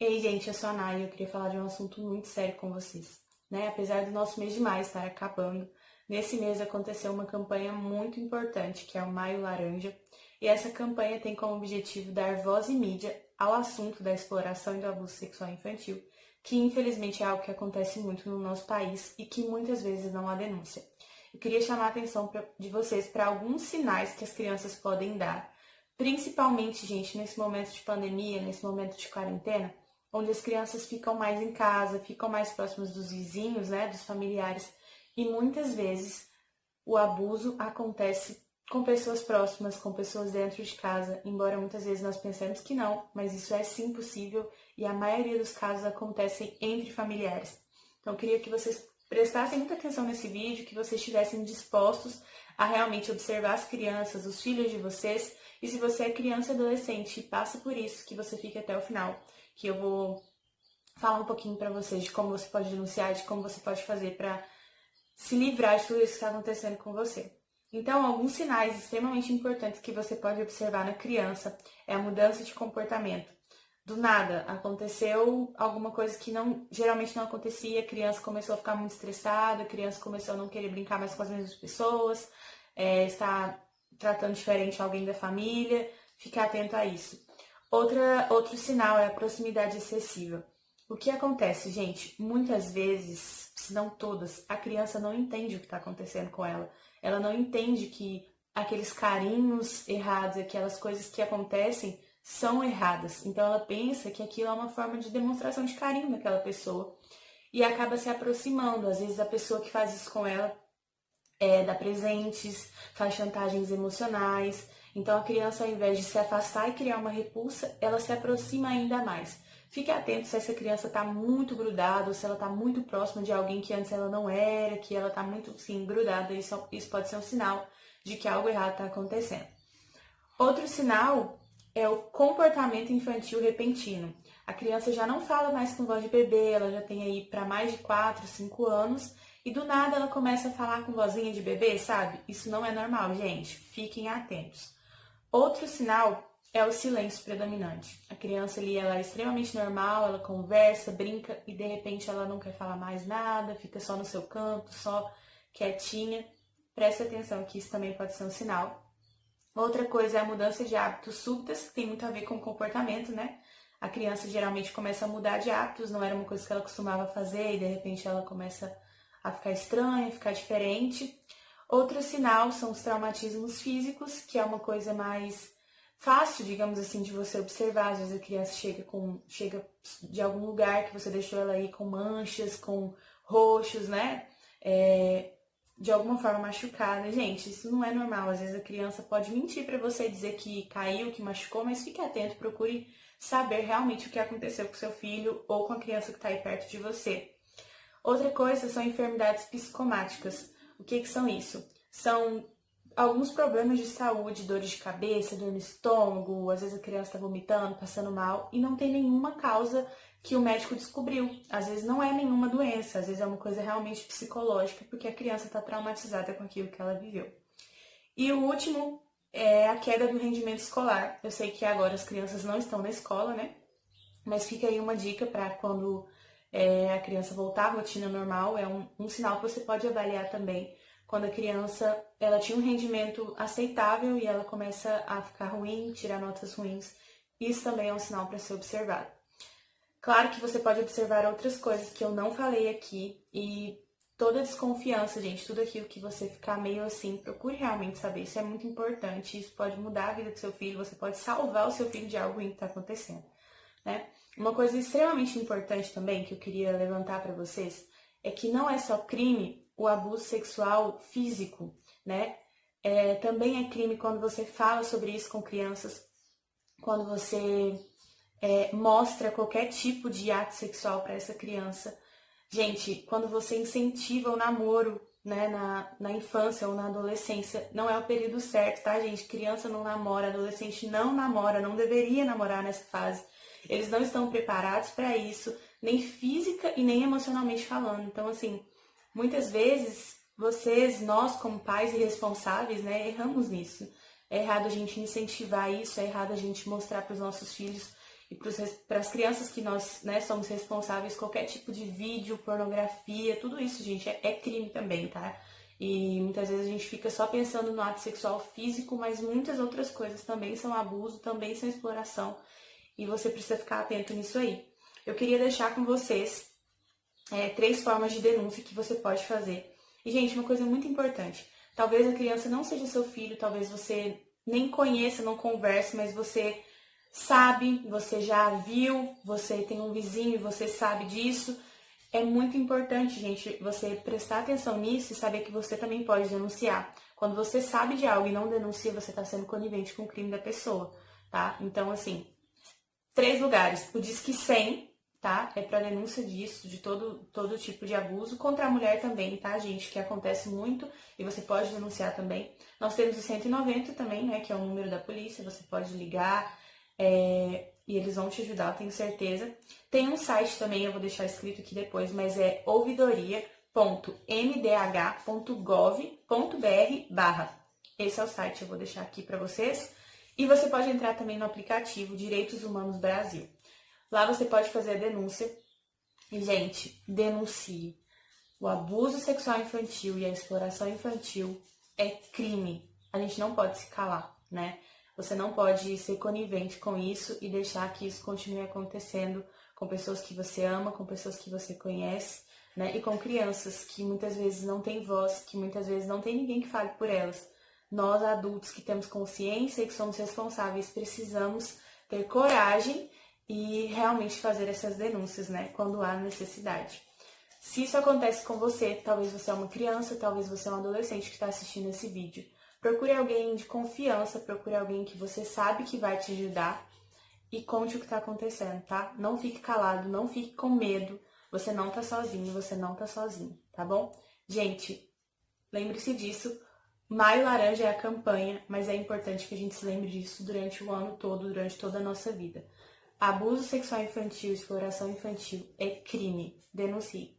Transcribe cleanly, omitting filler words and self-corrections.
Ei, gente, eu sou a Nay e eu queria falar de um assunto muito sério com vocês, né? Apesar do nosso mês de maio estar acabando, nesse mês aconteceu uma campanha muito importante, que é o Maio Laranja, e essa campanha tem como objetivo dar voz e mídia ao assunto da exploração e do abuso sexual infantil, que infelizmente é algo que acontece muito no nosso país e que muitas vezes não há denúncia. Eu queria chamar a atenção de vocês para alguns sinais que as crianças podem dar, principalmente, gente, nesse momento de pandemia, nesse momento de quarentena, onde as crianças ficam mais em casa, ficam mais próximas dos vizinhos, né, dos familiares, e muitas vezes o abuso acontece com pessoas próximas, com pessoas dentro de casa, embora muitas vezes nós pensemos que não, mas isso é sim possível e a maioria dos casos acontecem entre familiares. Então eu queria que vocês prestassem muita atenção nesse vídeo, que vocês estivessem dispostos a realmente observar as crianças, os filhos de vocês, e se você é criança e adolescente e passa por isso, que você fique até o final, que eu vou falar um pouquinho para vocês de como você pode denunciar, de como você pode fazer para se livrar de tudo isso que está acontecendo com você. Então, alguns sinais extremamente importantes que você pode observar na criança é a mudança de comportamento. Do nada, aconteceu alguma coisa que geralmente não acontecia, a criança começou a ficar muito estressada, a criança começou a não querer brincar mais com as mesmas pessoas, está tratando diferente alguém da família, ficar atento a isso. Outro sinal é a proximidade excessiva. O que acontece, gente? Muitas vezes, se não todas, a criança não entende o que está acontecendo com ela. Ela não entende que aqueles carinhos errados, aquelas coisas que acontecem são erradas. Então ela pensa que aquilo é uma forma de demonstração de carinho daquela pessoa e acaba se aproximando. Às vezes a pessoa que faz isso com ela dá presentes, faz chantagens emocionais. Então a criança, ao invés de se afastar e criar uma repulsa, ela se aproxima ainda mais. Fique atento se essa criança está muito grudada, ou se ela está muito próxima de alguém que antes ela não era, que ela está muito, sim, grudada. Isso pode ser um sinal de que algo errado está acontecendo. Outro sinal é o comportamento infantil repentino. A criança já não fala mais com voz de bebê, ela já tem aí para mais de 4, 5 anos, e do nada ela começa a falar com vozinha de bebê, sabe? Isso não é normal, gente. Fiquem atentos. Outro sinal é o silêncio predominante. A criança ali, ela é extremamente normal, ela conversa, brinca e de repente ela não quer falar mais nada, fica só no seu canto, só quietinha. Preste atenção que isso também pode ser um sinal. Outra coisa é a mudança de hábitos súbitas, que tem muito a ver com o comportamento, né? A criança geralmente começa a mudar de hábitos, não era uma coisa que ela costumava fazer e de repente ela começa a ficar estranha, ficar diferente. Outro sinal são os traumatismos físicos, que é uma coisa mais fácil, digamos assim, de você observar. Às vezes a criança chega de algum lugar que você deixou ela aí com manchas, com roxos, né? De alguma forma machucada. Gente, isso não é normal. Às vezes a criança pode mentir para você, dizer que caiu, que machucou, mas fique atento, procure saber realmente o que aconteceu com seu filho ou com a criança que está aí perto de você. Outra coisa são enfermidades psicomáticas. O que são isso? São alguns problemas de saúde, dores de cabeça, dor no estômago, às vezes a criança está vomitando, passando mal, e não tem nenhuma causa que o médico descobriu. Às vezes não é nenhuma doença, às vezes é uma coisa realmente psicológica, porque a criança está traumatizada com aquilo que ela viveu. E o último é a queda do rendimento escolar. Eu sei que agora as crianças não estão na escola, né? Mas fica aí uma dica para quando a criança voltar à rotina normal, é um sinal que você pode avaliar também. Quando a criança ela tinha um rendimento aceitável e ela começa a ficar ruim, tirar notas ruins, isso também é um sinal para ser observado. Claro que você pode observar outras coisas que eu não falei aqui e toda desconfiança, gente, tudo aquilo que você ficar meio assim, procure realmente saber. Isso é muito importante, isso pode mudar a vida do seu filho, você pode salvar o seu filho de algo ruim que está acontecendo, né? Uma coisa extremamente importante também que eu queria levantar para vocês é que não é só crime o abuso sexual físico, né? Também é crime quando você fala sobre isso com crianças, quando você mostra qualquer tipo de ato sexual para essa criança. Gente, quando você incentiva o namoro, né, na infância ou na adolescência, não é o período certo, tá, gente? Criança não namora, adolescente não namora, não deveria namorar nessa fase. Eles não estão preparados para isso, nem física e nem emocionalmente falando. Então, assim, muitas vezes nós como pais irresponsáveis, né, erramos nisso. É errado a gente incentivar isso, é errado a gente mostrar para os nossos filhos e para as crianças que nós, né, somos responsáveis, qualquer tipo de vídeo, pornografia, tudo isso, gente, é crime também, tá? E muitas vezes a gente fica só pensando no ato sexual físico, mas muitas outras coisas também são abuso, também são exploração, e você precisa ficar atento nisso aí. Eu queria deixar com vocês 3 formas de denúncia que você pode fazer. E, gente, uma coisa muito importante. Talvez a criança não seja seu filho, talvez você nem conheça, não converse, mas você sabe, você já viu, você tem um vizinho e você sabe disso. É muito importante, gente, você prestar atenção nisso e saber que você também pode denunciar. Quando você sabe de algo e não denuncia, você está sendo conivente com o crime da pessoa, tá? Então, assim, 3 lugares. O Disque 100, tá? É para denúncia disso, de todo tipo de abuso. Contra a mulher também, tá, gente? Que acontece muito e você pode denunciar também. Nós temos o 190 também, né? Que é o número da polícia. Você pode ligar e eles vão te ajudar, eu tenho certeza. Tem um site também, eu vou deixar escrito aqui depois, mas é ouvidoria.mdh.gov.br/. Esse é o site, eu vou deixar aqui para vocês. E você pode entrar também no aplicativo Direitos Humanos Brasil. Lá você pode fazer a denúncia. E, gente, denuncie. O abuso sexual infantil e a exploração infantil é crime. A gente não pode se calar, né? Você não pode ser conivente com isso e deixar que isso continue acontecendo com pessoas que você ama, com pessoas que você conhece, né? E com crianças que muitas vezes não têm voz, que muitas vezes não tem ninguém que fale por elas. Nós, adultos que temos consciência e que somos responsáveis, precisamos ter coragem e realmente fazer essas denúncias, né? Quando há necessidade. Se isso acontece com você, talvez você é uma criança, talvez você é um adolescente que está assistindo esse vídeo. Procure alguém de confiança, procure alguém que você sabe que vai te ajudar e conte o que está acontecendo, tá? Não fique calado, não fique com medo. Você não tá sozinho, você não tá sozinho, tá bom? Gente, lembre-se disso. Maio Laranja é a campanha, mas é importante que a gente se lembre disso durante o ano todo, durante toda a nossa vida. Abuso sexual infantil, exploração infantil é crime. Denuncie.